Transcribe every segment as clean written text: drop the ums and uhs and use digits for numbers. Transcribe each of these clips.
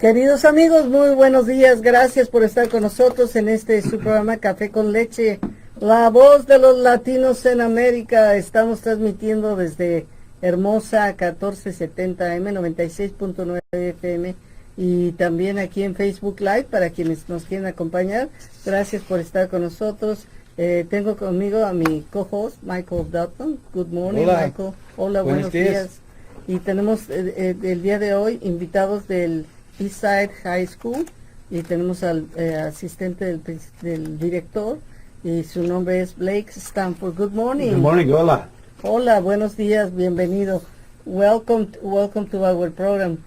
Queridos amigos, muy buenos días. Gracias por estar con nosotros en su programa Café con Leche, la voz de los latinos en América. Estamos transmitiendo desde hermosa 1470M, 96.9 FM y también aquí en Facebook Live para quienes nos quieren acompañar. Gracias por estar con nosotros. Tengo conmigo a mi co-host Michael Dalton. Good morning, Hola. Michael. Hola, buenos días. Y tenemos el día de hoy invitados del Eastside High School y tenemos al asistente del director y su nombre es Blake Stanford. Good morning. Good morning, hola. Hola, buenos días, bienvenido. Welcome to our program.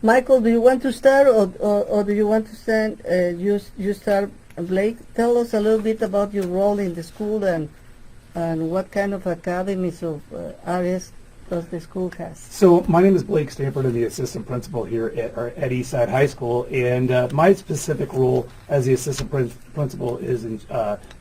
Michael, do you want to start or do you want to stand? You start, Blake. Tell us a little bit about your role in the school and what kind of academies of areas does the school has. So my name is Blake Stanford. I'm the assistant principal here at Eastside High School, and my specific role as the assistant principal is in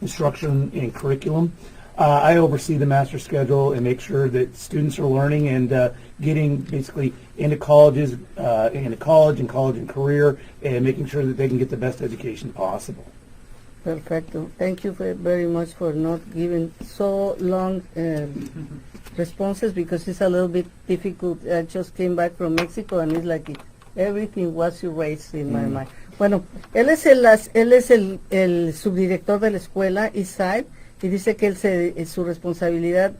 instruction and curriculum. I oversee the master schedule and make sure that students are learning and getting basically into college and college and career, and making sure that they can get the best education possible. Perfecto. Thank you very much for not giving so long responses because it's a little bit difficult. I just came back from Mexico and it's like everything was erased in my mind. Bueno, él es el subdirector de la escuela Eastside y dice que su responsabilidad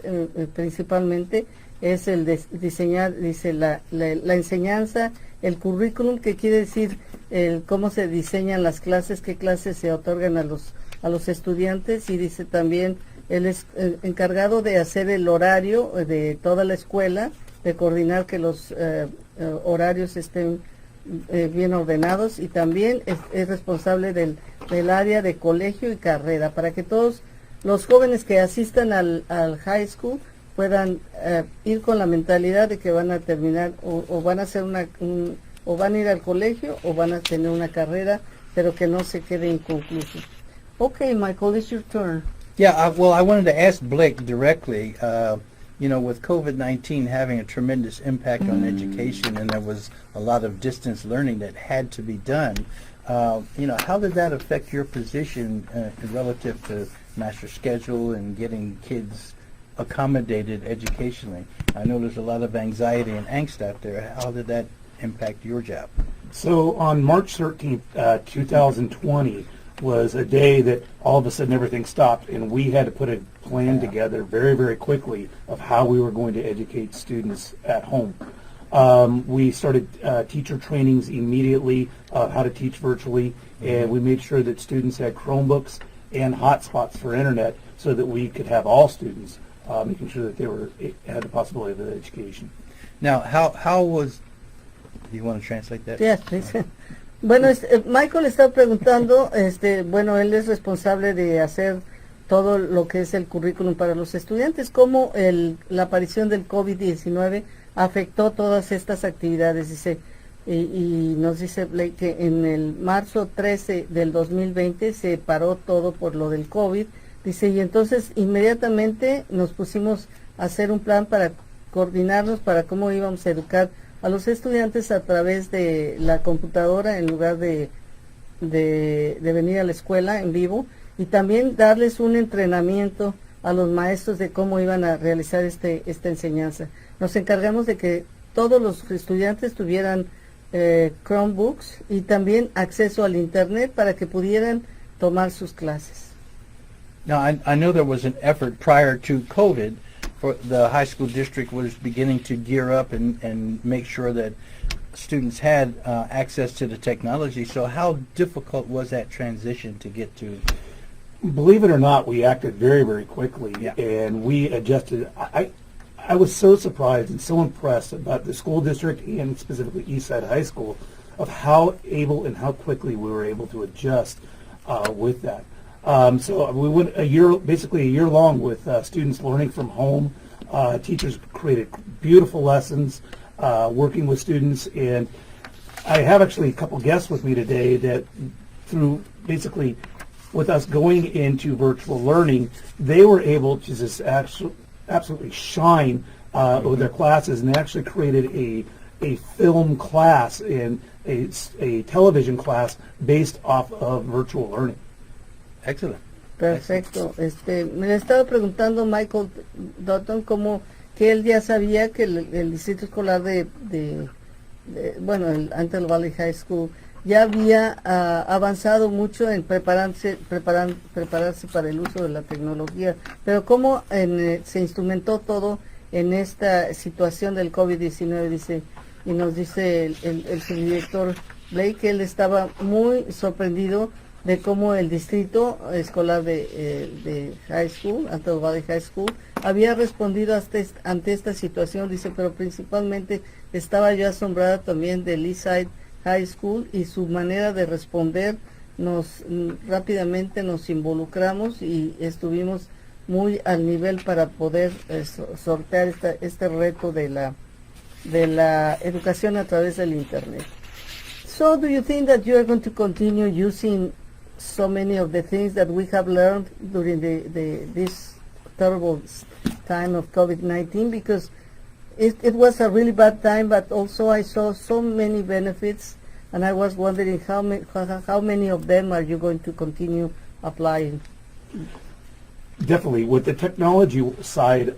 principalmente es el de diseñar, dice la enseñanza, el currículum, que quiere decir cómo se diseñan las clases, qué clases se otorgan a los estudiantes, y dice también él es encargado de hacer el horario de toda la escuela, de coordinar que los horarios estén bien ordenados, y también es responsable del área de colegio y carrera, para que todos los jóvenes que asistan al high school puedan ir con la mentalidad de que van a terminar o van a hacer o van a ir al colegio o van a tener una carrera, pero que no se quede inconcluso. Okay, Michael, it's your turn. Yeah, well, I wanted to ask Blake directly, with COVID-19 having a tremendous impact on education, and there was a lot of distance learning that had to be done, how did that affect your position relative to master schedule and getting kids accommodated educationally? I know there's a lot of anxiety and angst out there. How did that impact your job? So on March 13th, 2020 was a day that all of a sudden everything stopped, and we had to put a plan together very, very quickly of how we were going to educate students at home. We started teacher trainings immediately, how to teach virtually, and we made sure that students had Chromebooks and hotspots for internet so that we could have all students making sure that they had the possibility of education. Now, how was, do you want to translate that? Yes, please. Bueno, Michael está preguntando, bueno, él es responsable de hacer todo lo que es el currículum para los estudiantes, cómo la aparición del COVID-19 afectó todas estas actividades, dice, y nos dice Blake que en el marzo 13 del 2020 se paró todo por lo del COVID, dice, y entonces inmediatamente nos pusimos a hacer un plan para coordinarnos para cómo íbamos a educar a los estudiantes a través de la computadora en lugar de venir a la escuela en vivo, y también darles un entrenamiento a los maestros de cómo iban a realizar esta enseñanza. Nos encargamos de que todos los estudiantes tuvieran Chromebooks y también acceso al internet para que pudieran tomar sus clases. Now, I know there was an effort prior to COVID for the high school district was beginning to gear up and make sure that students had access to the technology. So how difficult was that transition to get to? Believe it or not, we acted very, very quickly, and we adjusted. I was so surprised and so impressed about the school district and specifically Eastside High School of how able and how quickly we were able to adjust with that. So we went basically a year long with students learning from home. Teachers created beautiful lessons, working with students, and I have actually a couple guests with me today that through basically with us going into virtual learning, they were able to just absolutely shine with their classes, and they actually created a film class, and a television class based off of virtual learning. Excellent. Perfecto. Me estaba preguntando Michael Dutton como que él ya sabía que el distrito escolar bueno, el Antelope Valley High School ya había avanzado mucho en prepararse para el uso de la tecnología, pero cómo se instrumentó todo en esta situación del COVID-19, dice, y nos dice el subdirector Blake que él estaba muy sorprendido de cómo el distrito escolar de High School, Antelope Valley High School, había respondido ante esta situación, dice, pero principalmente estaba yo asombrada también del Eastside High School y su manera de responder. Rápidamente nos involucramos y estuvimos muy al nivel para poder sortear este reto de la educación a través del Internet. So, do you think that you are going to continue using so many of the things that we have learned during this terrible time of COVID-19? Because it was a really bad time, but also I saw so many benefits, and I was wondering how many of them are you going to continue applying? Definitely. With the technology side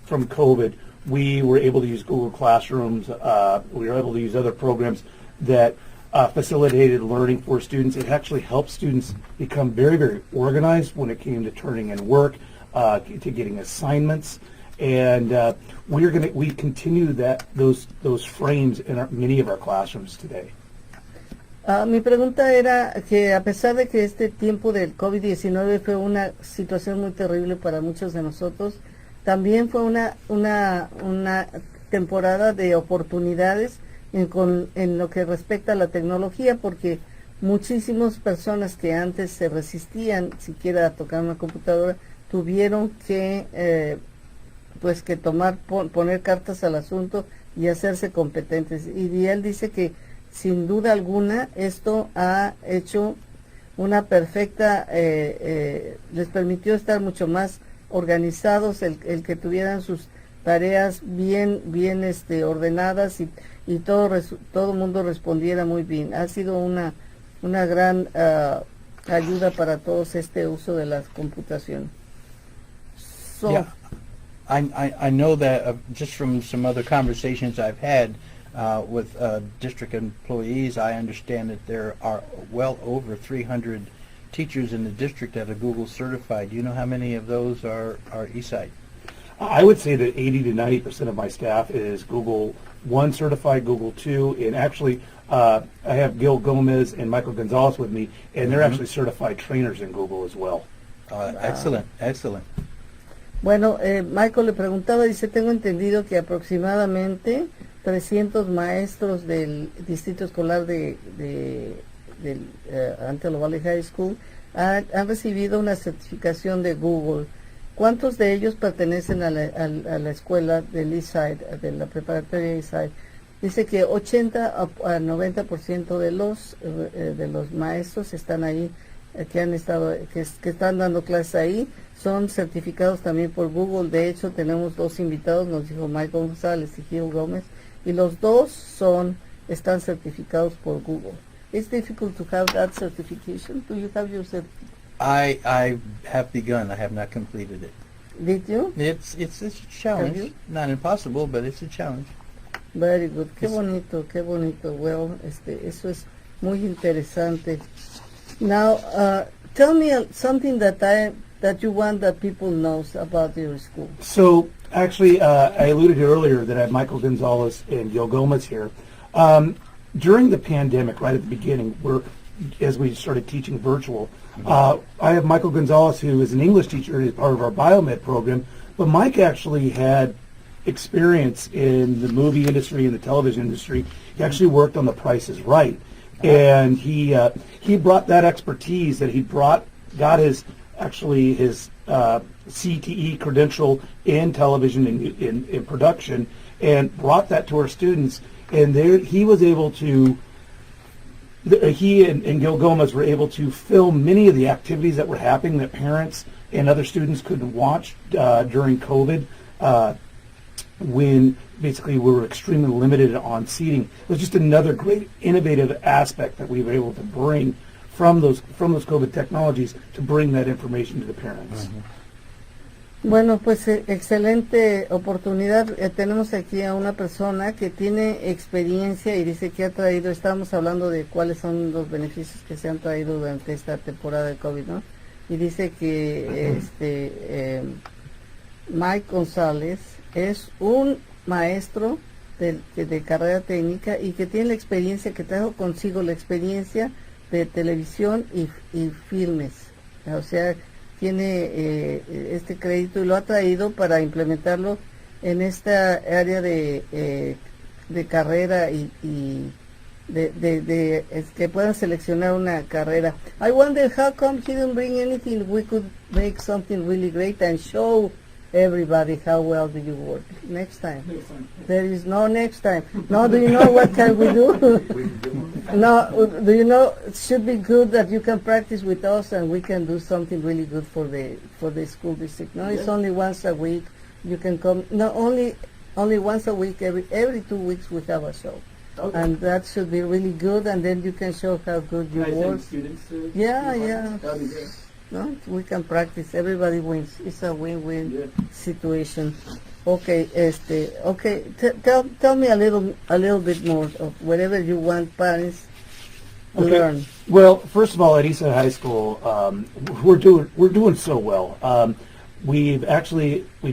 from COVID, we were able to use Google Classrooms. We were able to use other programs that facilitated learning for students. It actually helped students become very, very organized when it came to turning in work, to getting assignments, and we continue those frames in many of our classrooms today. Mi pregunta era que a pesar de que este tiempo del COVID-19 fue una situación muy terrible para muchos de nosotros, también fue una temporada de oportunidades en lo que respecta a la tecnología, porque muchísimas personas que antes se resistían siquiera a tocar una computadora tuvieron que poner cartas al asunto y hacerse competentes. Y él dice que sin duda alguna esto ha hecho una perfecta, les permitió estar mucho más organizados, el que tuvieran sus tareas bien ordenadas y todo mundo respondiera muy bien. Ha sido una gran ayuda para todos este uso de la computación. So, yeah, I know that just from some other conversations I've had with district employees, I understand that there are well over 300 teachers in the district that are Google certified. Do you know how many of those are Eastside? I would say that 80 to 90% of my staff is Google 1 certified, Google 2, and actually I have Gil Gomez and Michael Gonzalez with me, and they're actually certified trainers in Google as well. Excellent, excellent. Bueno, Michael le preguntaba, dice, tengo entendido que aproximadamente 300 maestros del distrito escolar del Antelope Valley High School han recibido una certificación de Google. ¿Cuántos de ellos pertenecen a la escuela del Eastside, de la preparatoria Eastside? Dice que 80 a 90% de los maestros están ahí, que están dando clases ahí, son certificados también por Google. De hecho, tenemos dos invitados, nos dijo Michael González y Gil Gómez, y los dos están certificados por Google. It's difficult to have that certification. Do you have your certification? I have begun. I have not completed it. Did you? It's a challenge. Not impossible, but it's a challenge. Very good. Qué bonito, qué bonito. Well, eso es muy interesante. Now, tell me something that you want that people knows about your school. So, actually, I alluded to earlier that I have Michael Gonzalez and Gil Gomez here. During the pandemic, right at the beginning, as we started teaching virtual, I have Michael Gonzalez, who is an English teacher, as part of our biomed program, but Mike actually had experience in the movie industry and the television industry. He actually worked on The Price is Right, and he brought that expertise that got his CTE credential in television and in production, and brought that to our students. And there he was able to. He and Gil Gomez were able to film many of the activities that were happening that parents and other students couldn't watch during COVID. when basically we were extremely limited on seating. It was just another great innovative aspect that we were able to bring from those COVID technologies to bring that information to the parents. Bueno, pues excelente oportunidad. Tenemos aquí a una persona que tiene experiencia y dice que ha traído, estábamos hablando de cuáles son los beneficios que se han traído durante esta temporada de COVID, ¿no? Y dice que Mike González es un maestro de carrera técnica y que tiene la experiencia, que trajo consigo la experiencia de televisión y filmes. O sea, tiene este crédito y lo ha traído para implementarlo en esta área de carrera y que puedan seleccionar una carrera. I wonder how come he didn't bring anything. We could make something really great and show everybody how well do you work. Next time. There is no next time. No, do you know what can we do? No, do you know, it should be good that you can practice with us and we can do something really good for the school district. No, it's only once a week. You can come, no, only once a week, every 2 weeks we have a show. Okay. And that should be really good, and then you can show how good you Can I work. send students to Yeah, to watch? yeah. That'd be great. No, we can practice. Everybody wins. It's a win-win Yeah. situation. Okay, okay. Tell me a little bit more of whatever you want parents to Okay. learn. Well, first of all, at Eastside High School, we're doing so well. We've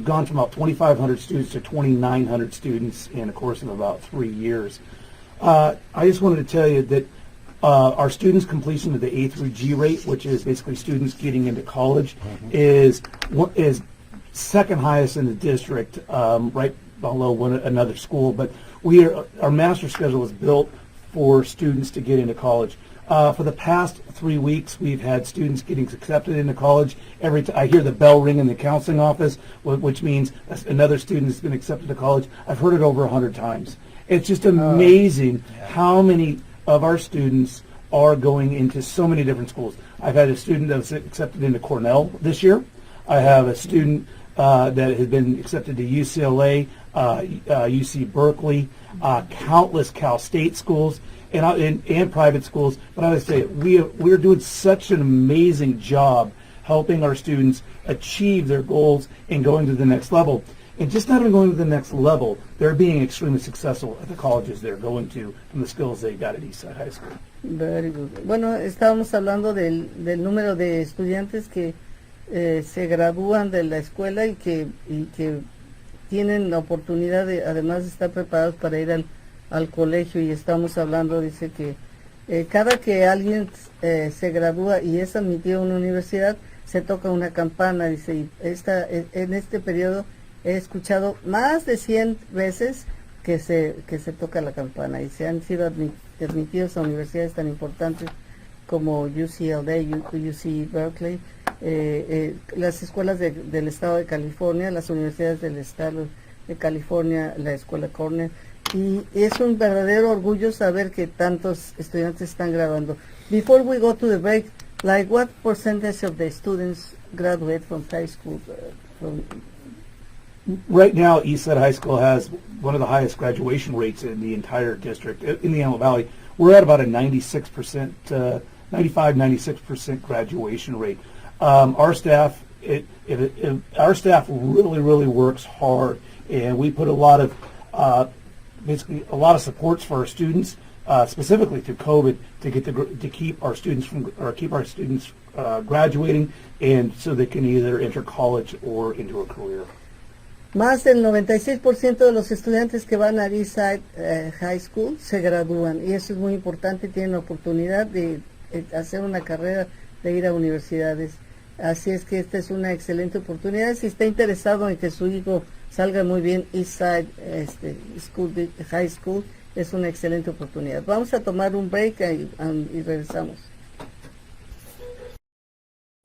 gone from about 2,500 students to 2,900 students in a course of about 3 years. I just wanted to tell you that our students' completion of the A through G rate, which is basically students getting into college, is second highest in the district, right below another school. But our master schedule is built for students to get into college. For the past 3 weeks, we've had students getting accepted into college. I hear the bell ring in the counseling office, which means another student has been accepted to college. I've heard it over 100 times. It's just amazing how many of our students are going into so many different schools. I've had a student that was accepted into Cornell this year. I have a student that has been accepted to UCLA, UC Berkeley, countless Cal State schools, and private schools. But I would say we're doing such an amazing job helping our students achieve their goals and going to the next level. And just not even going to the next level, they're being extremely successful at the colleges they're going to from the skills they got at Eastside High School. Very good. Bueno, estábamos hablando del número de estudiantes que se gradúan de la escuela y que tienen la oportunidad de, además de estar preparados para ir al colegio, y estamos hablando, dice que cada que alguien se gradúa y es admitido a una universidad, se toca una campana, dice, y en este periodo he escuchado más de 100 veces que se toca la campana, y se han sido admitidos a universidades tan importantes como UCLA, UC Berkeley, las escuelas del estado de California, las universidades del estado de California, la escuela Cornell, y es un verdadero orgullo saber que tantos estudiantes están graduando. Before we go to the break, like what percentage of the students graduate from high school? Right now, Eastside High School has one of the highest graduation rates in the entire district. In the Antelope Valley, we're at about a 96%, 96% graduation rate. Our staff, our staff really works hard, and we put a lot of basically a lot of supports for our students, specifically through COVID, to keep our students graduating, and so they can either enter college or into a career. Más del 96% de los estudiantes que van a Eastside High School se gradúan, y eso es muy importante. Tienen la oportunidad de hacer una carrera, de ir a universidades. Así es que esta es una excelente oportunidad. Si está interesado en que su hijo salga muy bien, Eastside High School es una excelente oportunidad. Vamos a tomar un break y regresamos.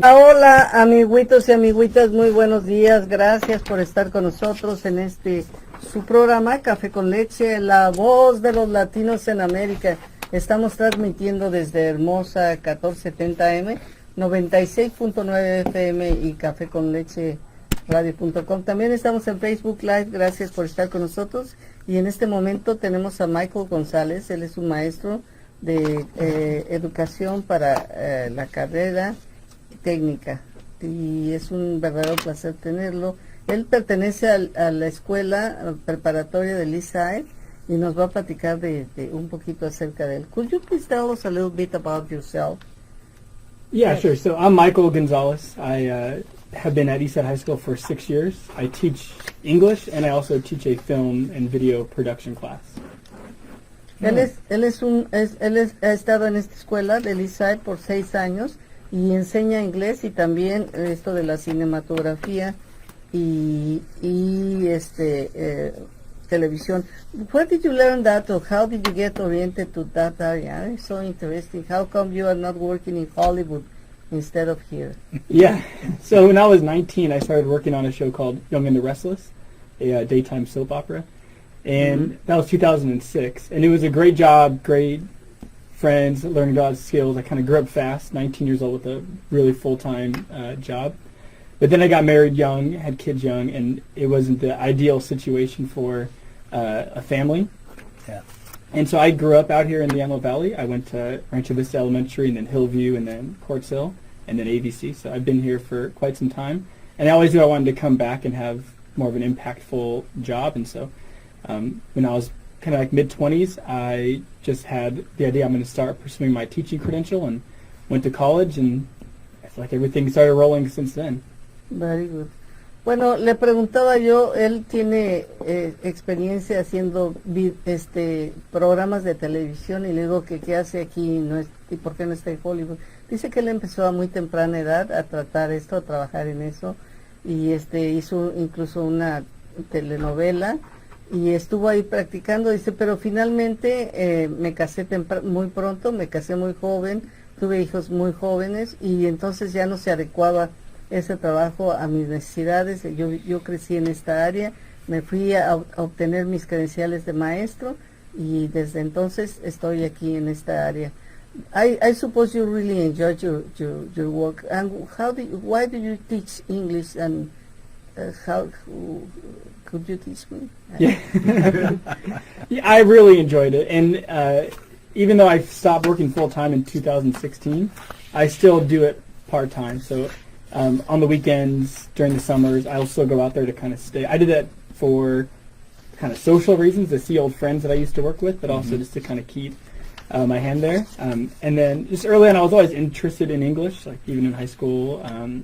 Hola amiguitos y amiguitas, muy buenos días, gracias por estar con nosotros en su programa Café con Leche, la voz de los latinos en América. Estamos transmitiendo desde hermosa 1470 AM, 96.9 FM y Café con Leche radio.com. También estamos en Facebook Live, gracias por estar con nosotros. Y en este momento tenemos a Michael González, él es un maestro de educación para la carrera técnica. Y es un verdadero placer tenerlo. Él pertenece a la escuela preparatoria de Leche y nos va a platicar de un poquito acerca de él. Could you please tell us a little bit about yourself? Yeah, sure. So I'm Michael Gonzalez. I have been at Eastside High School for 6 years. I teach English and I also teach a film and video production class. Él ha estado en esta escuela de Leche por 6 años y enseña inglés y también esto de la cinematografía y televisión. Where did you learn that, or how did you get oriented to that area? It's so interesting. How come you are not working in Hollywood instead of here? Yeah. So when I was 19, I started working on a show called Young and the Restless, a daytime soap opera. And that was 2006. And it was a great job, great friends, learning a lot of skills. I kind of grew up fast, 19 years old with a really full-time job. But then I got married young, had kids young, and it wasn't the ideal situation for a family. Yeah. And so I grew up out here in the Antelope Valley. I went to Rancho Vista Elementary and then Hillview and then Quartz Hill and then AVC. So I've been here for quite some time. And I always knew I wanted to come back and have more of an impactful job. And so when I was kind of like mid-20s, I just had the idea I'm going to start pursuing my teaching credential and went to college, and I feel like everything started rolling since then. Very good. Bueno, le preguntaba yo, él tiene experiencia haciendo programas de televisión y le digo que qué hace aquí y por qué no está en Hollywood. Dice que él empezó a muy temprana edad a tratar esto, a trabajar en eso y hizo incluso una telenovela y estuvo ahí practicando. Dice, pero finalmente me casé muy pronto, me casé muy joven, tuve hijos muy jóvenes y entonces ya no se adecuaba ese trabajo a mis necesidades. Yo crecí en esta área, me fui a obtener mis credenciales de maestro y desde entonces estoy aquí en esta área. I suppose you really enjoyed your work. And why do you teach English, and how could you teach me? Yeah. Yeah, I really enjoyed it, and even though I stopped working full time in 2016, I still do it part time. So on the weekends, during the summers, I'll still go out there to kind of stay. I did that for kind of social reasons, to see old friends that I used to work with, but also just to kind of keep my hand there. And then just early on, I was always interested in English, like even in high school. I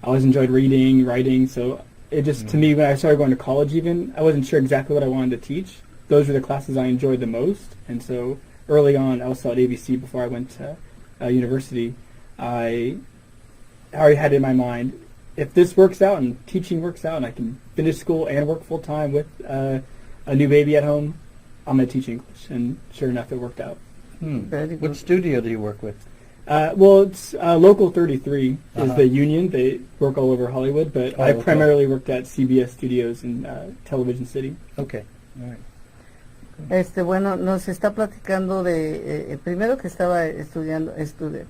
always enjoyed reading, writing, so it just, to me, when I started going to college even, I wasn't sure exactly what I wanted to teach. Those were the classes I enjoyed the most, and so early on, I was still at ABC before I went to university, I already had in my mind, if this works out and teaching works out and I can finish school and work full time with a new baby at home, I'm going to teach English. And sure enough, it worked out. What studio do you work with? Well, it's Local 33 is the union. They work all over Hollywood, but I primarily worked at CBS Studios in Television City. Okay, all right. Bueno, nos está platicando de primero que estaba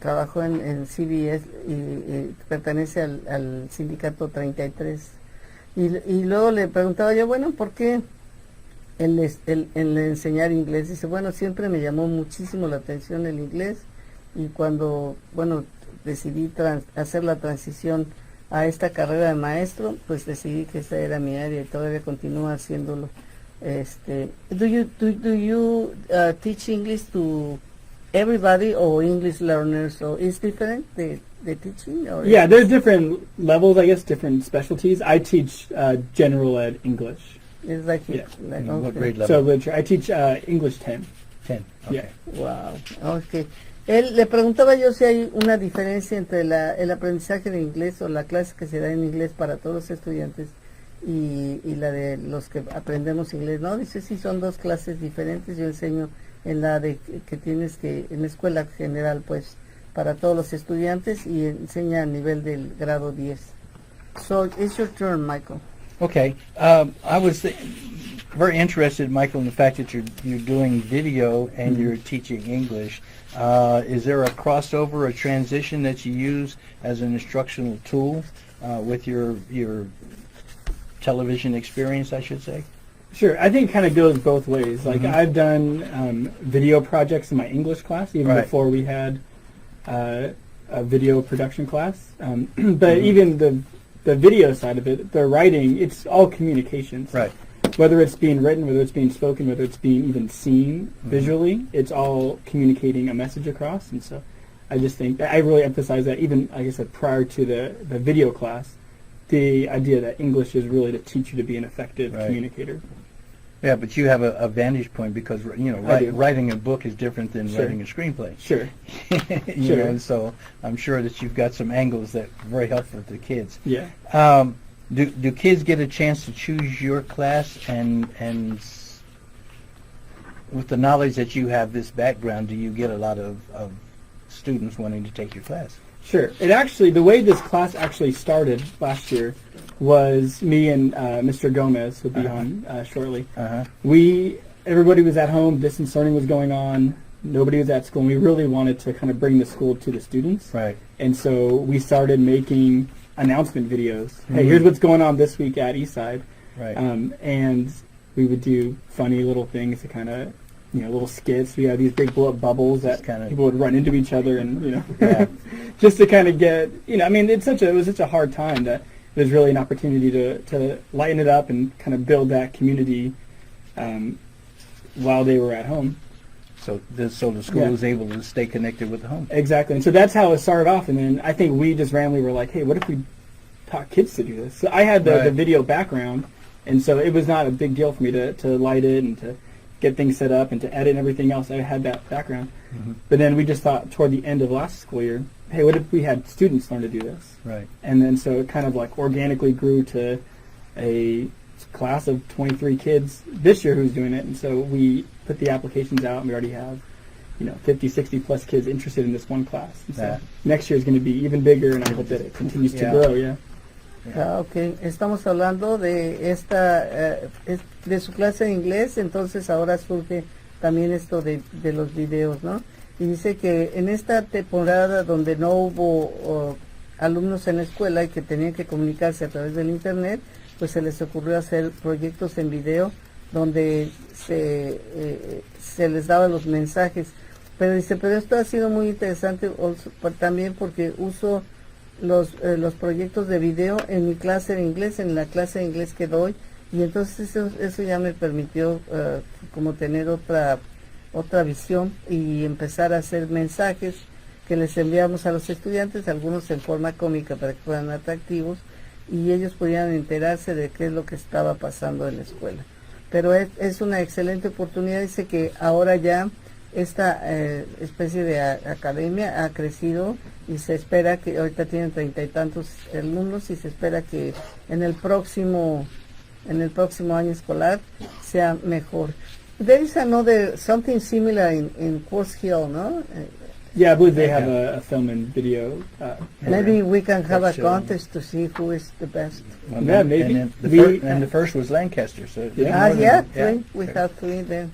trabajó en CBS y pertenece al sindicato 33 y luego le preguntaba yo, bueno, ¿por qué el enseñar inglés? Dice, bueno, siempre me llamó muchísimo la atención el inglés y cuando, bueno, decidí hacer la transición a esta carrera de maestro, pues decidí que esta era mi área y todavía continúo haciéndolo. Do you teach English to everybody or English learners, or is different the teaching? Or yeah, there's different levels, I guess, different specialties. I teach general ed English. It's like, yeah. Like What okay. grade level? So literature. I teach English 10. 10. Okay. Yeah. Wow. Okay. Él le preguntaba yo si hay una diferencia entre el aprendizaje de inglés o la clase que se da en inglés para todos los estudiantes y la de los que aprendemos inglés. No, dice, sí, son dos clases diferentes. Yo enseño en la de que tienes que, en la escuela general, pues, para todos los estudiantes y enseña a nivel del grado 10. So, it's your turn, Michael. Okay. very interested, Michael, in the fact that you're doing video and you're teaching English. Is there a crossover, a transition that you use as an instructional tool with your television experience, I should say? Sure. I think it kind of goes both ways. Like I've done video projects in my English class even before we had a video production class. But even the video side of it, the writing, it's all communications. Right. Whether it's being written, whether it's being spoken, whether it's being even seen visually, it's all communicating a message across. And so I just think that I really emphasize that even, like I said, prior to the video class, the idea that English is really to teach you to be an effective communicator. Yeah, but you have a vantage point because, you know, writing a book is different than writing a screenplay. Sure. You know, and so I'm sure that you've got some angles that are very helpful to kids. Yeah. Do kids get a chance to choose your class, and with the knowledge that you have this background, do you get a lot of students wanting to take your class? Sure. It actually, the way this class actually started last year was me and Mr. Gomez, who'll be on shortly. Everybody was at home, distance learning was going on, nobody was at school, and we really wanted to kind of bring the school to the students. Right. And so we started making announcement videos. Hey, here's what's going on this week at Eastside. Right. And we would do funny little things to kind of, you know, little skits. We had these big blow-up bubbles that people would run into each other, and you know, just to kind of get, you know, I mean, it was such a hard time that it was really an opportunity to lighten it up and kind of build that community while they were at home. So the school was able to stay connected with the home. Exactly, and so that's how it started off. And then I think we just randomly were like, hey, what if we taught kids to do this? So I had the video background, and so it was not a big deal for me to light it and to get things set up and to edit and everything else. I had that background. But then we just thought toward the end of last school year, hey, what if we had students learn to do this? Right. And then so it kind of like organically grew to a class of 23 kids this year who's doing it. And so we put the applications out, and we already have, you know, 50, 60 plus kids interested in this one class. And so next year is going to be even bigger, and I hope that it continues to grow. Ok, estamos hablando de de su clase de inglés, entonces ahora surge también esto de los videos, ¿no? Y dice que en esta temporada donde no hubo alumnos en la escuela y que tenían que comunicarse a través del internet, pues se les ocurrió hacer proyectos en video donde se les daba los mensajes. Pero dice, pero esto ha sido muy interesante también porque uso los proyectos de video en mi clase de inglés, en la clase de inglés que doy, y entonces eso ya me permitió como tener otra visión y empezar a hacer mensajes que les enviamos a los estudiantes, algunos en forma cómica para que fueran atractivos y ellos pudieran enterarse de qué es lo que estaba pasando en la escuela. Pero es una excelente oportunidad. Dice que ahora ya esta especie de academia ha crecido y se espera que ahorita tienen 30 y tantos alumnos y se espera que en el próximo año escolar sea mejor. There is something similar in Forest Hill, no? Yeah, I believe they have a film and video. Maybe we can have a contest to see who is the best. Well, yeah, maybe. And the first was Lancaster, so three. We have three then.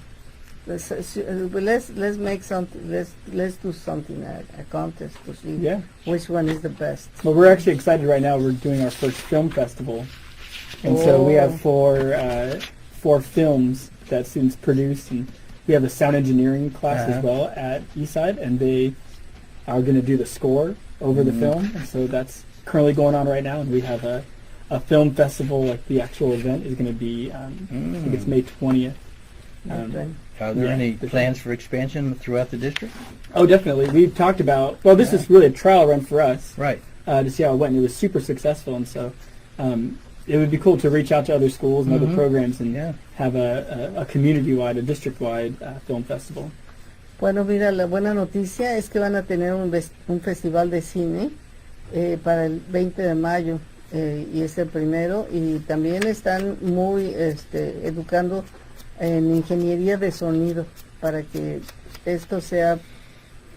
Let's make something. Let's do something, a contest to see which one is the best. Well, we're actually excited right now. We're doing our first film festival, and so we have four films that students produce, and we have a sound engineering class as well at Eastside, and they are going to do the score over the film. And so that's currently going on right now, and we have a film festival. Like the actual event is going to be, I think it's May 20th. Are there any plans for expansion throughout the district? Oh, definitely. We've talked about, well, this is really a trial run for us. Right. To see how it went, and it was super successful, and so it would be cool to reach out to other schools and other programs and have a community-wide, a district-wide film festival. Bueno, mira, la buena noticia es que van a tener un festival de cine para el 20 de mayo y es el primero, y también están muy educando en ingeniería de sonido para que esto sea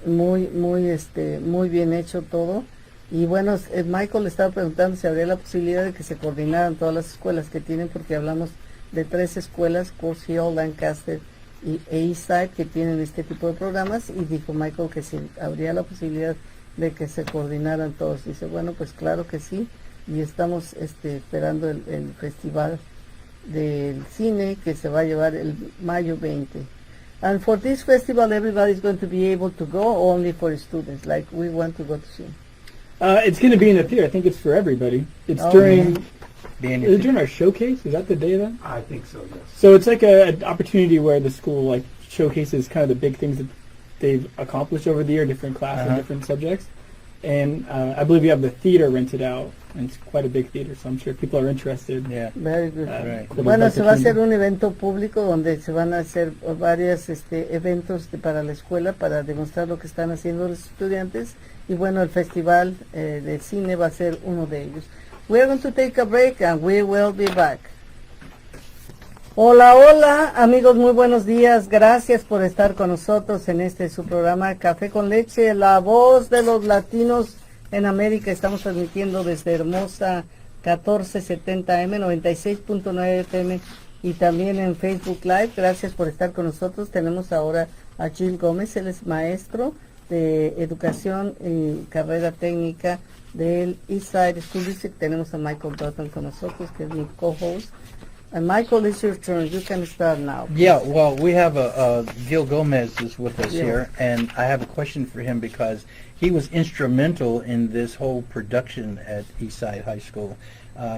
muy bien hecho todo. Y bueno, Michael le estaba preguntando si habría la posibilidad de que se coordinaran todas las escuelas que tienen, porque hablamos de 3 escuelas, Course Hill, Lancaster e Eastside, que tienen este tipo de programas, y dijo Michael que si habría la posibilidad de que se coordinaran todos. Dice, bueno, pues claro que sí, y estamos esperando el festival del cine que se va a llevar el mayo 20. And for this festival, everybody's going to be able to go, or only for students, like we want to go to see? It's going to be in the theater. I think it's for everybody. It's Oh, during Being is it during our showcase. Is that the day of that? I think so, yes. So it's like an opportunity where the school like showcases kind of the big things that they've accomplished over the year, different classes, different subjects. And I believe you have the theater rented out, and it's quite a big theater, so I'm sure people are interested. Yeah. Very good. Right. Bueno, se va a hacer un evento público donde se van a hacer varios eventos para la escuela para demostrar lo que están haciendo los estudiantes, y bueno, el festival de cine va a ser uno de ellos. We're going to take a break and we will be back. Hola, hola, amigos, muy buenos días. Gracias por estar con nosotros en su programa Café con Leche, la voz de los latinos en América. Estamos transmitiendo desde Hermosa 1470M, 96.9 FM y también en Facebook Live. Gracias por estar con nosotros. Tenemos ahora a Gil Gómez, él es maestro de educación y carrera técnica del Eastside School District. Tenemos a Michael Dutton con nosotros, que es mi co-host. And Michael, it's your turn. You can start now. Yeah, well, we have Gil Gomez is with us Yeah. here, and I have a question for him because he was instrumental in this whole production at Eastside High School.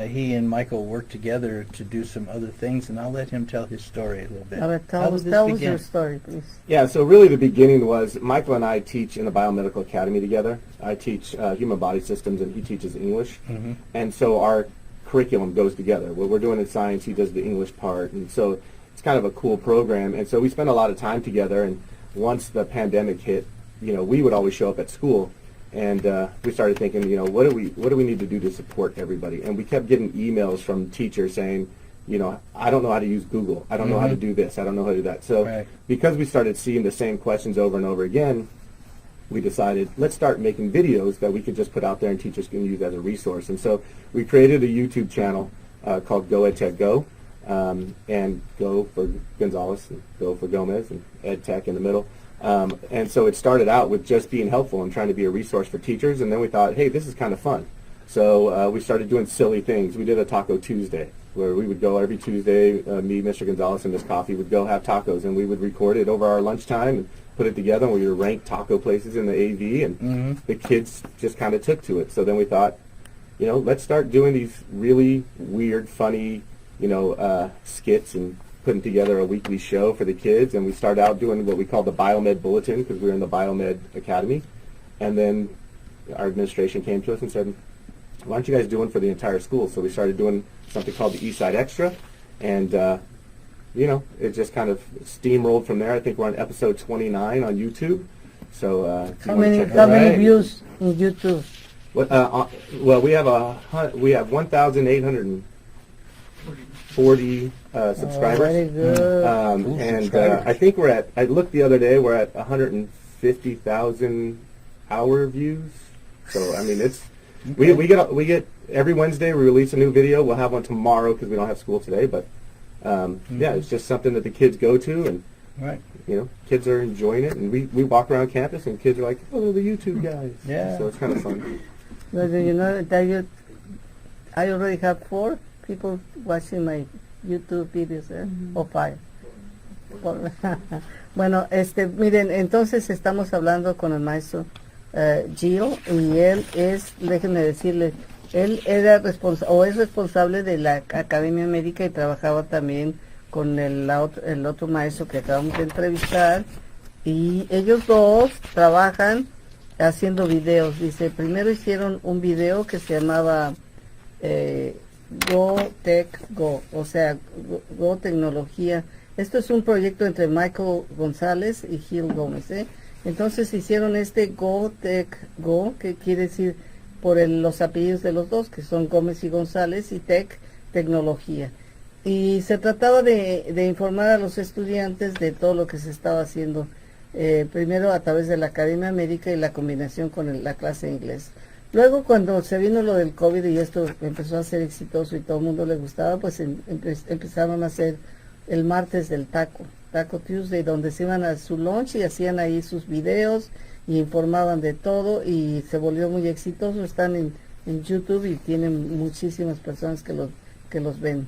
He and Michael worked together to do some other things, and I'll let him tell his story a little bit. A ver, How tell did us this your begin? story, please. Yeah, so really the beginning was Michael and I teach in the Biomedical Academy together. I teach human body systems and he teaches English. Mhm. And so our curriculum goes together. What we're doing in science, he does the English part. And so it's kind of a cool program. And so we spend a lot of time together. And once the pandemic hit, you know, we would always show up at school. And we started thinking, you know, what do we need to do to support everybody? And we kept getting emails from teachers saying, you know, I don't know how to use Google. I don't know how to do this. I don't know how to do that. So Right. because we started seeing the same questions over and over again, we decided, let's start making videos that we could just put out there and teachers can use as a resource. And so we created a YouTube channel called GoedtechGo, and Go for Gonzalez, and Go for Gomez, and EdTech in the middle. And so it started out with just being helpful and trying to be a resource for teachers, and then we thought, hey, this is kind of fun. So we started doing silly things. We did a Taco Tuesday, where we would go every Tuesday, me, Mr. Gonzalez, and Miss Coffee would go have tacos, and we would record it over our lunchtime and put it together, and we would rank taco places in the AV, and the kids just kind of took to it. So then we thought, you know, let's start doing these really weird, funny, you know, skits and putting together a weekly show for the kids. And we started out doing what we call the Biomed Bulletin, because we were in the Biomed Academy. And then our administration came to us and said, why aren't you guys doing for the entire school? So we started doing something called the Eastside Extra, and you know, it just kind of steamrolled from there. I think we're on episode 29 on YouTube. So if you How wanna many check that out. Right. views in YouTube? Well, we have 1,840 subscribers. Very good. Ooh, And subscribers. I think I looked the other day, we're at 150,000 hour views. So I mean, it's we get every Wednesday we release a new video. We'll have one tomorrow because we don't have school today. But yeah, it's just something that the kids go to, and Right. you know, kids are enjoying it. And we walk around campus, and kids are like, "Oh, the YouTube guys." Yeah. So it's kind of fun. But you know that I already have 4 people watching my YouTube videos, o 5. Bueno, miren, entonces estamos hablando con el maestro Gio, y él es, déjenme decirles, él era es responsable de la Academia Médica y trabajaba también con el otro maestro que acabamos de entrevistar, y ellos dos trabajan haciendo videos. Dice, primero hicieron un video que se llamaba GoedtechGo, o sea, Go Tecnología. Esto es un proyecto entre Michael González y Gil Gómez, Entonces hicieron GoedtechGo, que quiere decir por los apellidos de los dos, que son Gómez y González, y Tech, tecnología. Y se trataba de informar a los estudiantes de todo lo que se estaba haciendo, primero a través de la Academia Médica y la combinación con la clase de inglés. Luego cuando se vino lo del COVID y esto empezó a ser exitoso y todo el mundo le gustaba, pues empezaron a hacer el martes del Taco Tuesday, donde se iban a su lunch y hacían ahí sus videos y informaban de todo y se volvió muy exitoso. Están en YouTube y tienen muchísimas personas que los ven.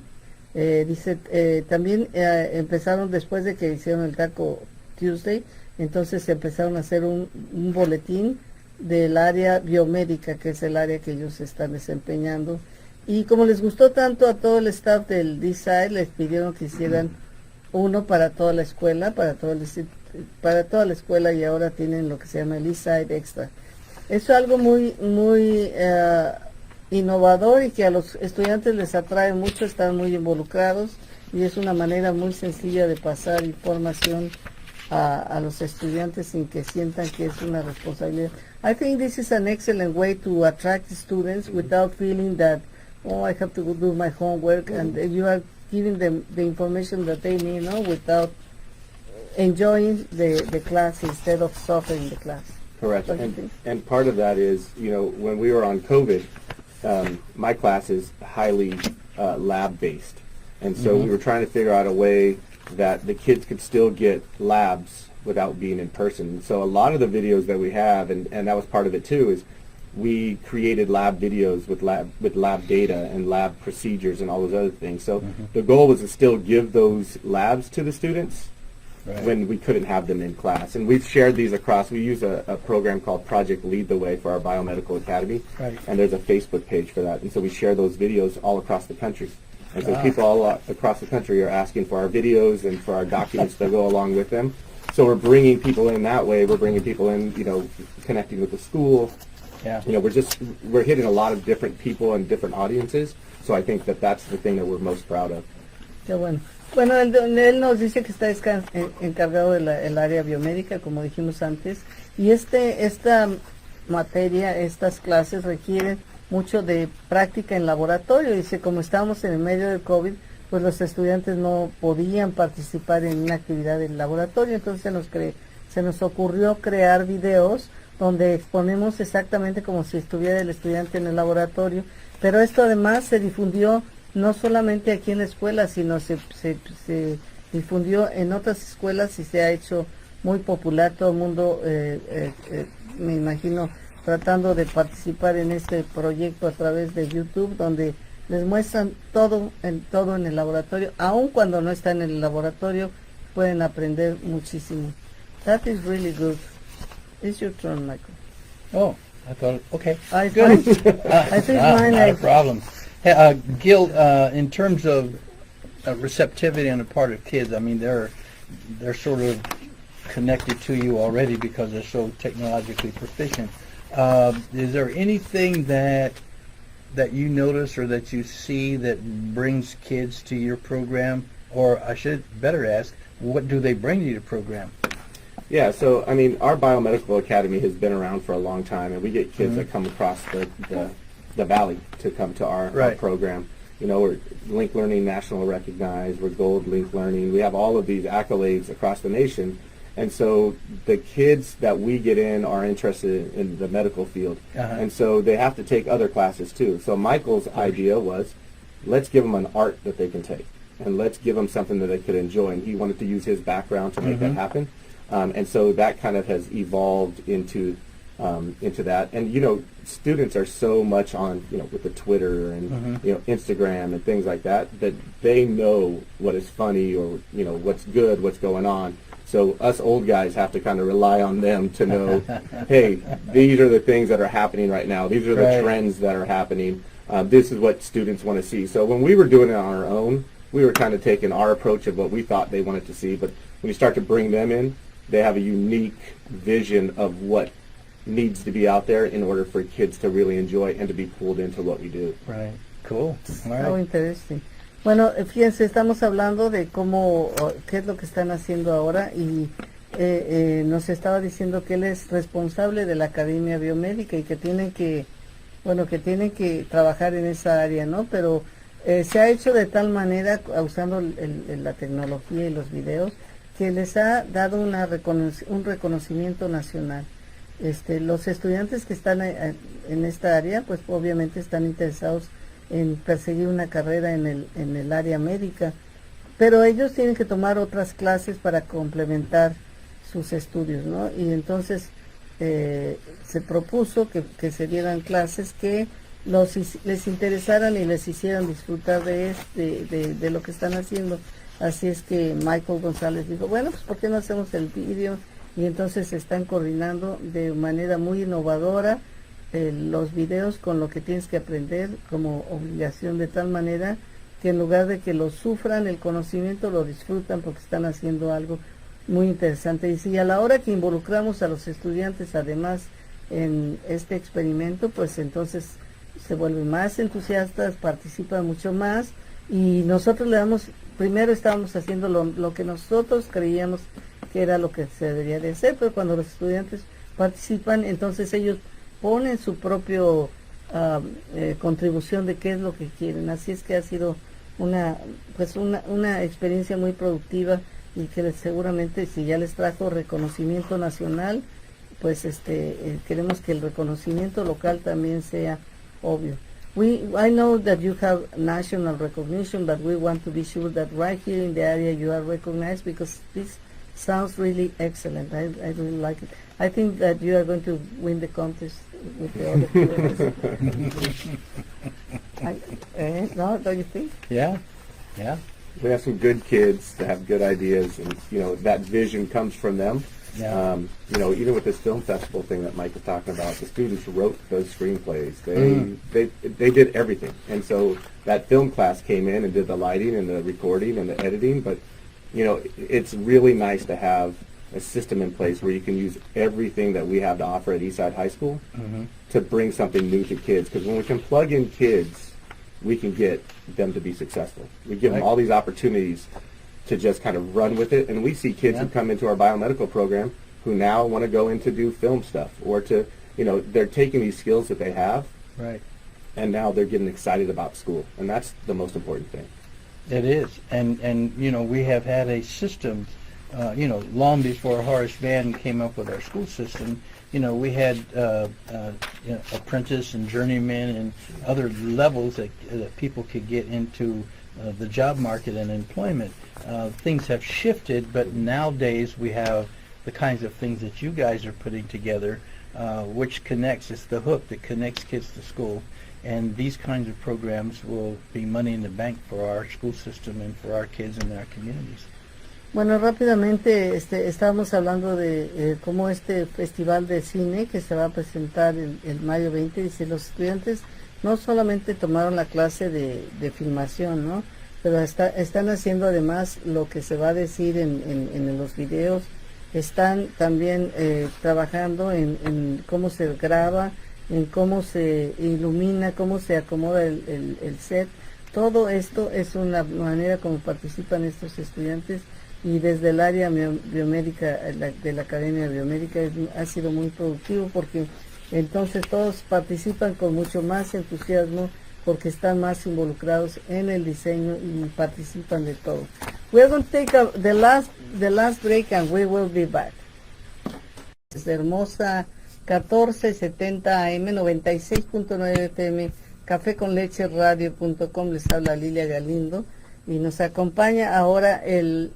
También empezaron después de que hicieron el Taco Tuesday, entonces empezaron a hacer un boletín del área biomédica, que es el área que ellos están desempeñando. Y como les gustó tanto a todo el staff del D-Side, les pidieron que hicieran uno para toda la escuela, para toda la escuela, y ahora tienen lo que se llama el D-Side Extra. Es algo muy innovador y que a los estudiantes les atrae mucho, están muy involucrados y es una manera muy sencilla de pasar información a los estudiantes sin que sientan que es una responsabilidad. I think this is an excellent way to attract students without feeling that, oh, I have to go do my homework, and you are giving them the information that they need, without enjoying the class instead of suffering the class. Correct. And part of that is, when we were on COVID, my class is highly lab-based. And so we were trying to figure out a way that the kids could still get labs without being in person. So a lot of the videos that we have, and that was part of it too, is we created lab videos with lab data and lab procedures and all those other things. So the goal was to still give those labs to the students when we couldn't have them in class. And we've shared these across. We use a program called Project Lead the Way for our Biomedical Academy. Right. And there's a Facebook page for that. And so we share those videos all across the country. And so people all across the country are asking for our videos and for our documents that go along with them. So we're bringing people in that way. We're bringing people in, connecting with the school. Yeah. We're hitting a lot of different people and different audiences. So I think that's the thing that we're most proud of. Qué bueno. Bueno, él nos dice que está encargado de el área biomédica, como dijimos antes, y esta materia, estas clases requieren mucho de práctica en laboratorio. Dice, como estábamos en el medio del COVID, pues los estudiantes no podían participar en una actividad del laboratorio, entonces se nos ocurrió crear videos donde exponemos exactamente como si estuviera el estudiante en el laboratorio, pero esto además se difundió no solamente aquí en la escuela, sino se difundió en otras escuelas y se ha hecho muy popular. Todo el mundo, me imagino, tratando de participar en este proyecto a través de YouTube, donde les muestran todo en el laboratorio. Aun cuando no están en el laboratorio, pueden aprender muchísimo. That is really good. It's your turn, Michael. Oh, I thought, okay. I Good. think mine. Not a problem. Hey, Gil, in terms of receptivity on the part of kids, I mean, they're sort of connected to you already because they're so technologically proficient. Is there anything that you notice or that you see that brings kids to your program? Or I should better ask, what do they bring to your program? Yeah, so, our Biomedical Academy has been around for a long time, and we get kids that come across the valley to come to our program. We're Link Learning National Recognized, we're Gold Link Learning. We have all of these accolades across the nation. And so the kids that we get in are interested in the medical field. And so they have to take other classes too. So Michael's idea was, let's give them an art that they can take. And let's give them something that they could enjoy. And he wanted to use his background to make that happen. And so that kind of has evolved into that. And, students are so much on, with the Twitter and, Instagram and things like that they know what is funny or, what's good, what's going on. So us old guys have to kind of rely on them to know, hey, these are the things that are happening right now. These are the trends that are happening. This is what students want to see. So when we were doing it on our own, we were kind of taking our approach of what we thought they wanted to see. But when you start to bring them in, they have a unique vision of what needs to be out there in order for kids to really enjoy and to be pulled into what we do. Right. Cool. All right. How interesting. Bueno, fíjense, estamos hablando de qué es lo que están haciendo ahora y nos estaba diciendo que él es responsable de la Academia Biomédica y que tienen que trabajar en esa área, ¿no? Pero se ha hecho de tal manera, usando la tecnología y los videos, que les ha dado un reconocimiento nacional. los estudiantes que están en esta área, pues obviamente están interesados en perseguir una carrera en el área médica, pero ellos tienen que tomar otras clases para complementar sus estudios, ¿no? Y entonces se propuso que se dieran clases que les interesaran y les hicieran disfrutar de lo que están haciendo. Así es que Michael González dijo, bueno, pues ¿por qué no hacemos el vídeo? Y entonces se están coordinando de manera muy innovadora los videos con lo que tienes que aprender como obligación, de tal manera que en lugar de que lo sufran, el conocimiento lo disfrutan porque están haciendo algo muy interesante. Y si a la hora que involucramos a los estudiantes además en este experimento, pues entonces se vuelven más entusiastas, participan mucho más, y nosotros le damos, primero estábamos haciendo lo que nosotros creíamos que era lo que se debería de hacer, pero cuando los estudiantes participan, entonces ellos ponen su propio contribución de qué es lo que quieren. Así es que ha sido una experiencia muy productiva, y que seguramente, si ya les trajo reconocimiento nacional, pues queremos que el reconocimiento local también sea obvio. I know that you have national recognition, but we want to be sure that right here in the area you are recognized, because this sounds really excellent. I really like it. I think that you are going to win the contest with the other players. No, don't you think? Yeah. We have some good kids that have good ideas, and that vision comes from them. Yeah. Even with this film festival thing that Mike was talking about, the students wrote those screenplays. They did everything, and so that film class came in and did the lighting and the recording and the editing. But it's really nice to have a system in place where you can use everything that we have to offer at Eastside High School to bring something new to kids. Because when we can plug in kids, we can get them to be successful. We give them all these opportunities to just kind of run with it. And we see kids who come into our biomedical program who now want to go into do film stuff, or they're taking these skills that they have, Right. and now they're getting excited about school. And that's the most important thing. It is. And we have had a system, long before Horace Mann came up with our school system. We had apprentice and journeyman and other levels that people could get into the job market and employment. Things have shifted, but nowadays we have the kinds of things that you guys are putting together, which connects. It's the hook that connects kids to school. And these kinds of programs will be money in the bank for our school system and for our kids and our communities. Bueno, rápidamente estábamos hablando de cómo este festival de cine que se va a presentar el mayo 20, dice, los estudiantes no solamente tomaron la clase de filmación, ¿no? Pero están haciendo además lo que se va a decir en los videos. Están también trabajando en cómo se graba, en cómo se ilumina, cómo se acomoda el set. Todo esto es una manera como participan estos estudiantes, y desde el área biomédica de la Academia Biomédica ha sido muy productivo, porque entonces todos participan con mucho más entusiasmo porque están más involucrados en el diseño y participan de todo. We're going to take the last break and we will be back. Es hermosa 1470 AM 96.9 FM, caféconleche.radio.com. Les habla Lilia Galindo. Y nos acompaña ahora el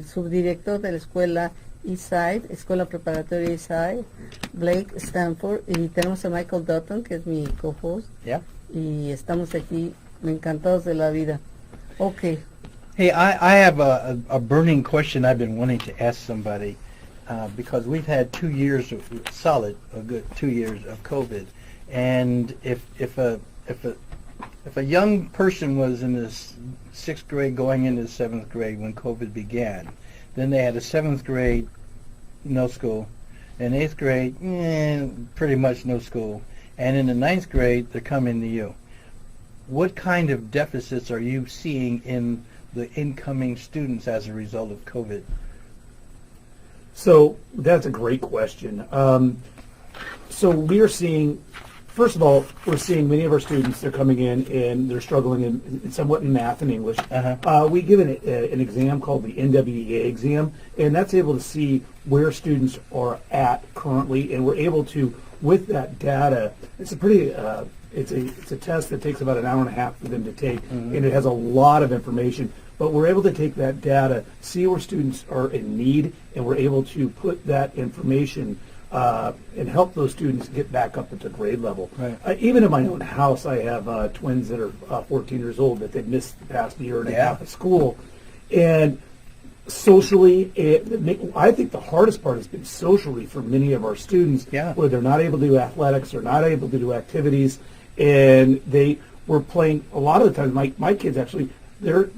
subdirector de la escuela Eastside, Escuela Preparatoria Eastside, Blake Stanford, y tenemos a Michael Dutton, que es mi co-host. Yeah. Y estamos aquí encantados de la vida. Okay. Hey, I have a burning question I've been wanting to ask somebody, because we've had 2 years of a good 2 years of COVID, and if a young person was in the 6th grade going into the 7th grade when COVID began, then they had a 7th grade, no school, and 8th grade, pretty much no school, and in the 9th grade, they're coming to you. What kind of deficits are you seeing in the incoming students as a result of COVID? So that's a great question. So we are seeing first of all, we're seeing many of our students, they're coming in and they're struggling in somewhat in math and English. We give an exam called the NWEA exam, and that's able to see where students are at currently, and we're able to, with that data, it's a pretty, it's a test that takes about an hour and a half for them to take, and it has a lot of information. But we're able to take that data, see where students are in need, and we're able to put that information and help those students get back up at the grade level. Right. Even in my own house, I have twins that are 14 years old that they've missed the past year and a half of school. And socially, I think the hardest part has been socially for many of our students, where they're not able to do athletics, they're not able to do activities, and they were playing, a lot of the times, my kids actually, their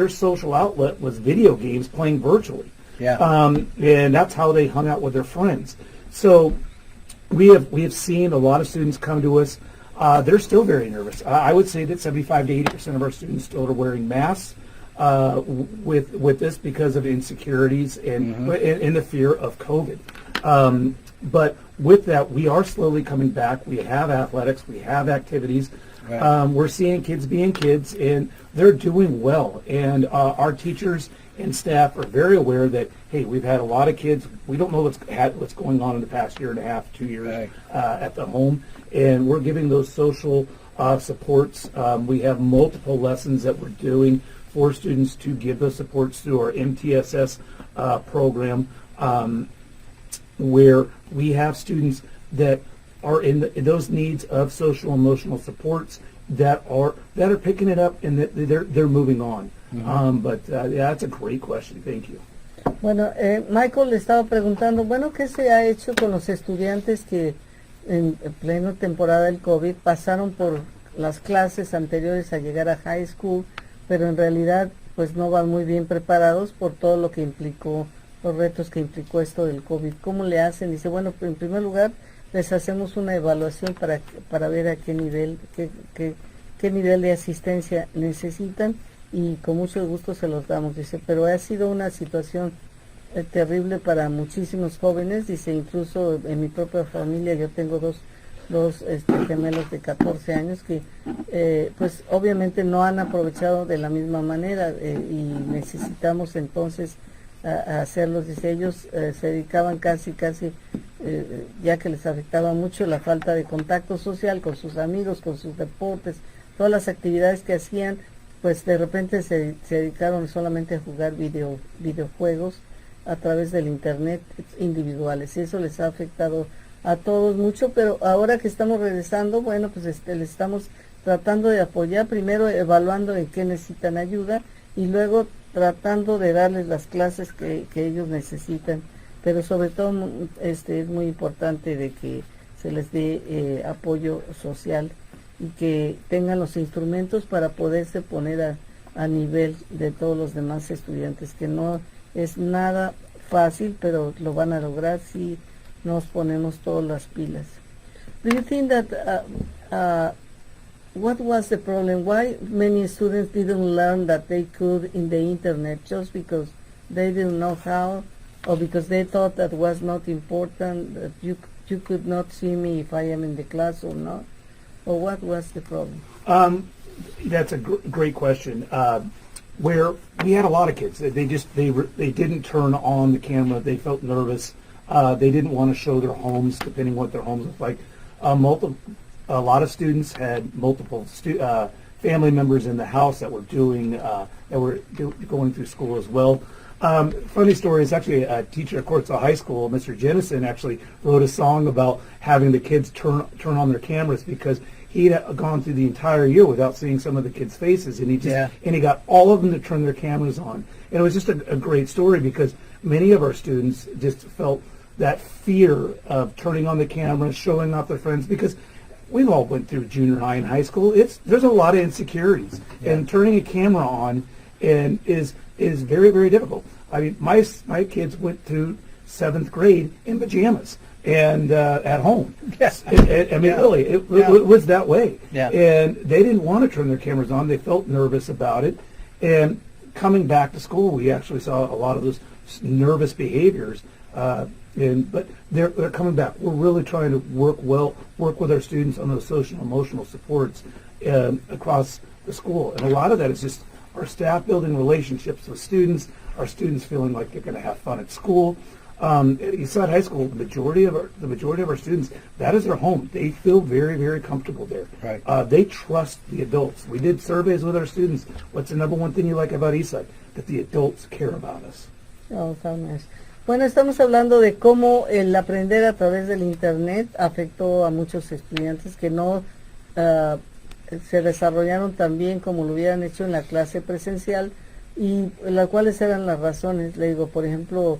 social outlet was video games playing virtually. And that's how they hung out with their friends. So we have seen a lot of students come to us. They're still very nervous. I would say that 75 to 80% of our students still are wearing masks with this because of insecurities and the fear of COVID. But with that, we are slowly coming back. We have athletics. We have activities. We're seeing kids being kids, and they're doing well. And our teachers and staff are very aware that, hey, we've had a lot of kids. We don't know what's going on in the past year and a half, 2 years at the home, and we're giving those social supports. We have multiple lessons that we're doing for students to give those supports through our MTSS program, where we have students that are in those needs of social emotional supports that are picking it up and that they're moving on. But that's a great question. Thank you. Bueno, Michael le estaba preguntando, bueno, ¿qué se ha hecho con los estudiantes que en plena temporada del COVID pasaron por las clases anteriores a llegar a high school, pero en realidad pues no van muy bien preparados por todo lo que implicó, los retos que implicó esto del COVID? ¿Cómo le hacen? Dice, bueno, en primer lugar les hacemos una evaluación para ver a qué nivel de asistencia necesitan, y con mucho gusto se los damos. Dice, pero ha sido una situación terrible para muchísimos jóvenes. Dice, incluso en mi propia familia yo tengo dos gemelos de 14 años que pues obviamente no han aprovechado de la misma manera, y necesitamos entonces a hacerlos. Dice, ellos se dedicaban casi ya que les afectaba mucho la falta de contacto social con sus amigos, con sus deportes, todas las actividades que hacían, pues de repente se dedicaron solamente a jugar videojuegos a través del internet individuales, y eso les ha afectado a todos mucho. Pero ahora que estamos regresando, bueno, pues les estamos tratando de apoyar, primero evaluando en qué necesitan ayuda y luego tratando de darles las clases que ellos necesitan, pero sobre todo es muy importante de que se les dé apoyo social y que tengan los instrumentos para poderse poner a nivel de todos los demás estudiantes, que no es nada fácil, pero lo van a lograr si nos ponemos todas las pilas. Do you think that what was the problem? Why many students didn't learn that they could in the internet just because they didn't know how, or because they thought that was not important, that you could not see me if I am in the class or not? Or what was the problem? That's a great question. Where we had a lot of kids, they didn't turn on the camera. They felt nervous. They didn't want to show their homes, depending what their homes looked like. A lot of students had multiple family members in the house that were going through school as well. Funny story is actually a teacher at Courtsville High School, Mr. Jennison, actually wrote a song about having the kids turn on their cameras because he'd gone through the entire year without seeing some of the kids' faces, and he got all of them to turn their cameras on. And it was just a great story because many of our students just felt that fear of turning on the camera, showing off their friends, because we all went through junior high and high school. There's a lot of insecurities, and turning a camera on is very, very difficult. I mean, my kids went through 7th grade in pajamas and at home. Yes, I mean, really, it was that way. Yeah. And they didn't want to turn their cameras on. They felt nervous about it. And coming back to school, we actually saw a lot of those nervous behaviors But they're coming back. We're really trying to work with our students on those social and emotional supports across the school. And a lot of that is just our staff building relationships with students, our students feeling like they're going to have fun at school. At Eastside High School, the majority of our students, that is their home. They feel very, very comfortable there. Right. They trust the adults. We did surveys with our students. What's the number one thing you like about Eastside? That the adults care about us. Oh, how nice. Bueno, estamos hablando de cómo el aprender a través del Internet afectó a muchos estudiantes que no se desarrollaron tan bien como lo hubieran hecho en la clase presencial, y las cuales eran las razones. Le digo, por ejemplo,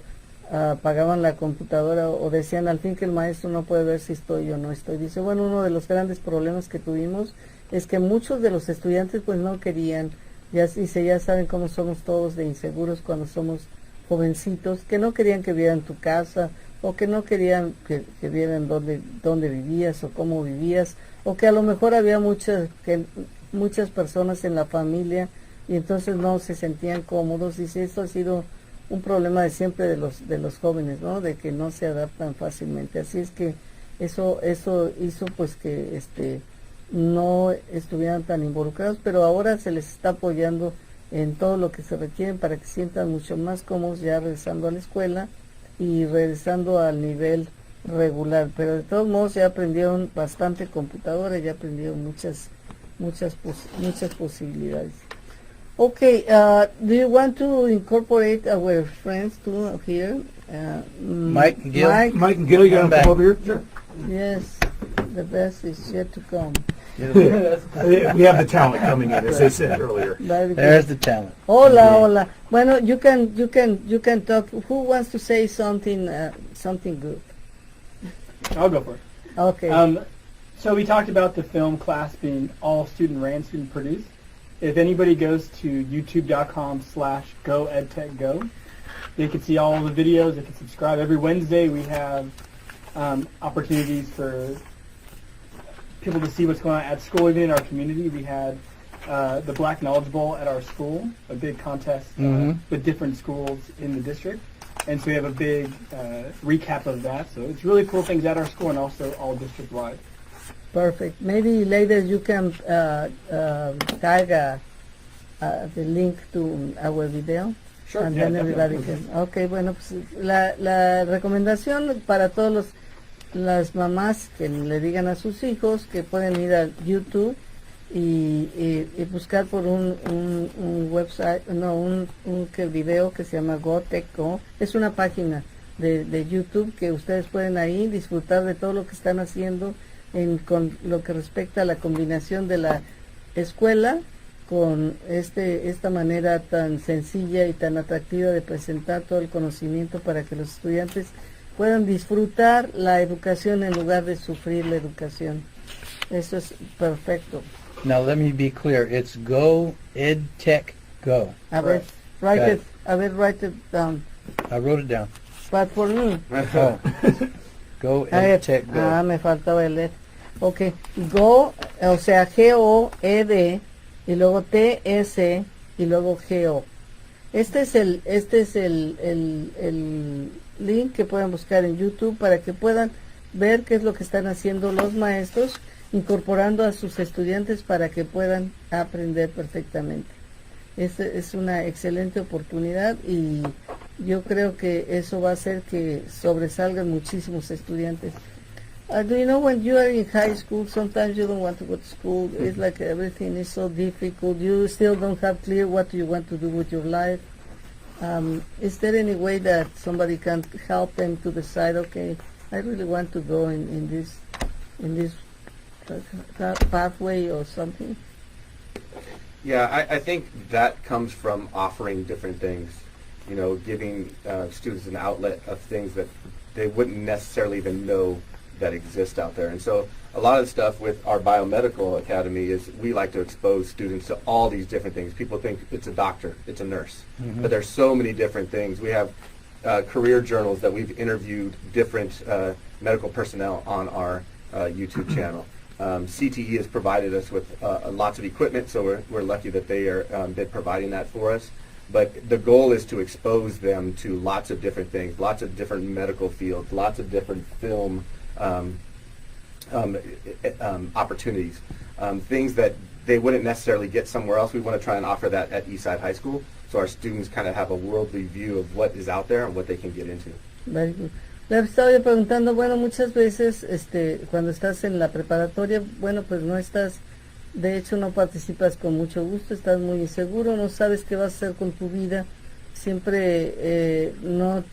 apagaban la computadora o decían al fin que el maestro no puede ver si estoy o no estoy. Dice, bueno, uno de los grandes problemas que tuvimos es que muchos de los estudiantes pues no querían, ya saben cómo somos todos de inseguros cuando somos jovencitos, que no querían que vieran tu casa, o que no querían que vieran dónde vivías o cómo vivías, o que a lo mejor había muchas personas en la familia y entonces no se sentían cómodos. Dice, esto ha sido un problema de siempre de los jóvenes, ¿no? De que no se adaptan fácilmente. Así es que eso hizo pues que no estuvieran tan involucrados, pero ahora se les está apoyando en todo lo que se requieren para que sientan mucho más cómodos ya regresando a la escuela y regresando al nivel regular. Pero de todos modos ya aprendieron bastante computadora, ya aprendieron muchas posibilidades. Okay, do you want to incorporate our friends too here? Mike and Gil? Mike and Gil, you got to come over here? Sure. Yes, the best is yet to come. We have the talent coming in, as they said earlier. There's the talent. Hola. Bueno, you can talk. Who wants to say something good? I'll go for it. Okay. So we talked about the film class being all student ran, student produced. If anybody goes to youtube.com/GoedtechGo, they can see all the videos. They can subscribe. Every Wednesday we have opportunities for people to see what's going on at school. Even in our community, we had the Black Knowledge Bowl at our school, a big contest with different schools in the district. And so we have a big recap of that. So it's really cool things at our school and also all district-wide. Perfect. Maybe later you can tag the link to our video. Sure. And Yeah, then everybody definitely. can. Okay, bueno, pues la recomendación para todos las mamás que le digan a sus hijos que pueden ir a YouTube y buscar por un website, un video que se llama GoedtechGo. Es una página de YouTube que ustedes pueden ahí disfrutar de todo lo que están haciendo con lo que respecta a la combinación de la escuela con esta manera tan sencilla y tan atractiva de presentar todo el conocimiento para que los estudiantes puedan disfrutar la educación en lugar de sufrir la educación. Eso es perfecto. Now let me be clear. It's GoedtechGo. A ver, write it down. I wrote it down. But for me. Oh. GoedtechGo. Me faltaba el leer. Ok, Go, o sea, G-O-E-D, y luego T-S, y luego G-O. Este es el link que pueden buscar en YouTube para que puedan ver qué es lo que están haciendo los maestros, incorporando a sus estudiantes para que puedan aprender perfectamente. Es una excelente oportunidad y yo creo que eso va a hacer que sobresalgan muchísimos estudiantes. Do you know when you are in high school, sometimes you don't want to go to school. It's like everything is so difficult. You still don't have clear what you want to do with your life. Is there any way that somebody can help them to decide, okay, I really want to go in this pathway or something? Yeah, I think that comes from offering different things, giving students an outlet of things that they wouldn't necessarily even know that exist out there. And so a lot of the stuff with our biomedical academy is we like to expose students to all these different things. People think it's a doctor, it's a nurse, but there's so many different things. We have career journals that we've interviewed different medical personnel on our YouTube channel. CTE has provided us with lots of equipment, so we're lucky that they're providing that for us. But the goal is to expose them to lots of different things, lots of different medical fields, lots of different film opportunities, things that they wouldn't necessarily get somewhere else. We want to try and offer that at Eastside High School, so our students kind of have a worldly view of what is out there and what they can get into. Very good. Le estaba yo preguntando, bueno, muchas veces cuando estás en la preparatoria, bueno, pues no estás, de hecho no participas con mucho gusto, estás muy inseguro, no sabes qué vas a hacer con tu vida, siempre no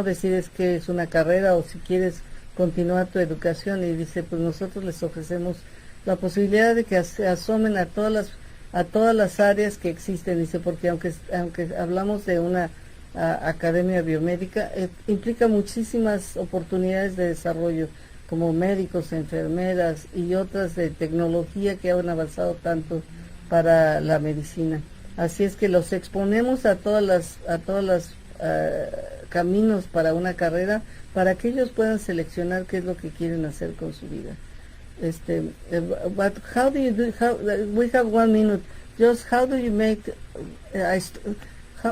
decides qué es una carrera o si quieres continuar tu educación, y dice, pues nosotros les ofrecemos la posibilidad de que se asomen a todas las áreas que existen, dice, porque aunque hablamos de una academia biomédica, implica muchísimas oportunidades de desarrollo, como médicos, enfermeras y otras de tecnología que han avanzado tanto para la medicina. Así es que los exponemos a todas las caminos para una carrera, para que ellos puedan seleccionar qué es lo que quieren hacer con su vida. But how do you do? We have 1 minute. Just how do you make?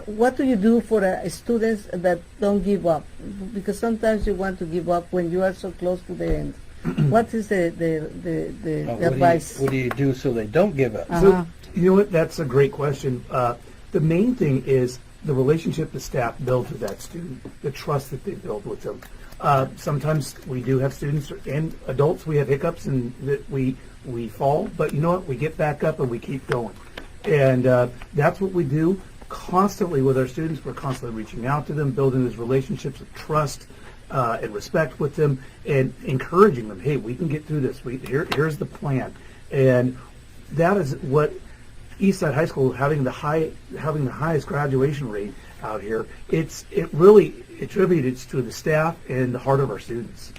What do you do for students that don't give up? Because sometimes you want to give up when you are so close to the end. What is the advice? What do you do so they don't give up? So, you know what, that's a great question. The main thing is the relationship the staff builds with that student, the trust that they build with them. Sometimes we do have students and adults, we have hiccups and that we fall, but you know what, we get back up and we keep going. And that's what we do constantly with our students. We're constantly reaching out to them, building those relationships of trust and respect with them, and encouraging them, hey, we can get through this. Here's the plan. And that is what Eastside High School, having the highest graduation rate out here, it really attributes to the staff and the heart of our students.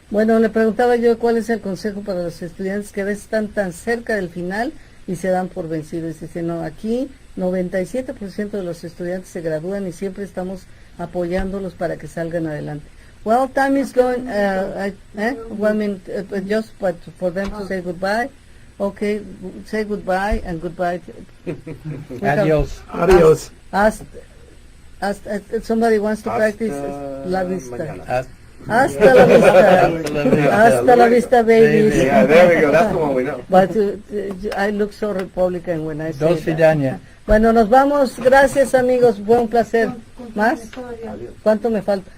Bueno, le preguntaba yo cuál es el consejo para los estudiantes que a veces están tan cerca del final y se dan por vencidos. Dice, no, aquí 97% de los estudiantes se gradúan y siempre estamos apoyándolos para que salgan adelante. Well, time is going, 1 minute, just for them to say goodbye. Okay, say goodbye and goodbye. Adios. Adios. Somebody wants to practice la vista. Mañana. Hasta la vista. Hasta la vista, babies. Yeah, there we go. That's the one we know. But I look so Republican when I say Dos that. Vidania. Bueno, nos vamos. Gracias, amigos. Fue un placer. ¿Más? ¿Cuánto me falta?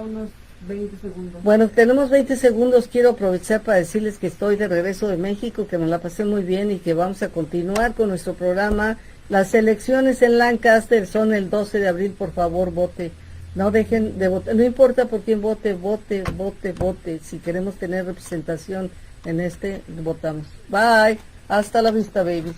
Unos 20 segundos. Bueno, tenemos 20 segundos. Quiero aprovechar para decirles que estoy de regreso de México, que me la pasé muy bien y que vamos a continuar con nuestro programa. Las elecciones en Lancaster son el 12 de abril. Por favor, vote. No dejen de votar. No importa por quién vote, vote, vote, vote. Si queremos tener representación en votamos. Bye. Hasta la vista, baby.